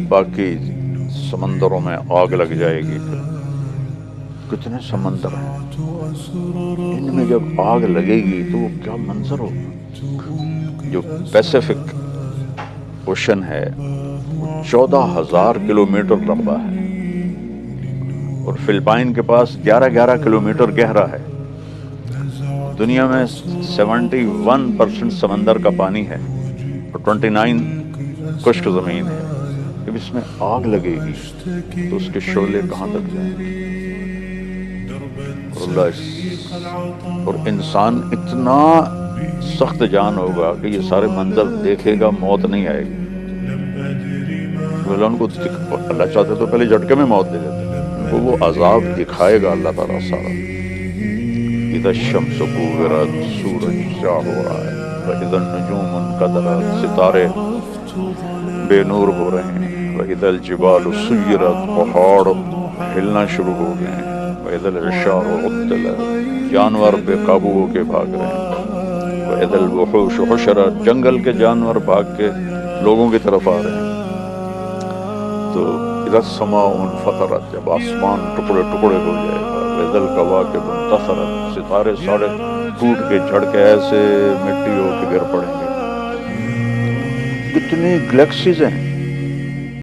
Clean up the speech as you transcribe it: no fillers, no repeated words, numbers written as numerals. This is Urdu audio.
باقی سمندروں میں آگ لگ جائے گی. کتنے سمندر ہیں، ان میں جب آگ لگے گی تو وہ کیا منظر ہوگا. جو پیسیفک اوشن ہے 14,000 کلومیٹر لمبا ہے، اور فلپائن کے پاس 11 کلومیٹر گہرا ہے. دنیا میں 71% سمندر کا پانی ہے اور 29 خشک زمین ہے. جب اس میں آگ لگے گی تو اس کے شعلے کہاں تک جائیں گے. اور انسان اتنا سخت جان ہوگا کہ یہ سارے منظر دیکھے گا، موت نہیں آئے گی. ان کو اللہ چاہتے تو پہلے جھٹکے میں موت دے دیتے، ان کو وہ عذاب دکھائے گا اللہ تعالیٰ سارا. اذا الشمس کورت، سورج کیا ہو رہا ہے، واذا النجوم انکدرت، ستارے بے نور ہو رہے ہیں، واذا الجبال سیرت، پہاڑ ہلنا شروع ہو گئے ہیں، واذا العشار عطلت، جانور بے قابو ہو کے بھاگ رہے ہیں، واذا الوحوش حشرت، جنگل کے جانور بھاگ کے لوگوں کی طرف آ رہے ہیں. تو اذا السماء انفطرت، جب آسمان ٹکڑے ٹکڑے ہو جائے گا، واذا الکواکب انتثرت، ستارے سارے ٹوٹ کے جھڑ کے ایسے مٹی ہو کے گر پڑیں گے. کتنی گلیکسیز ہیں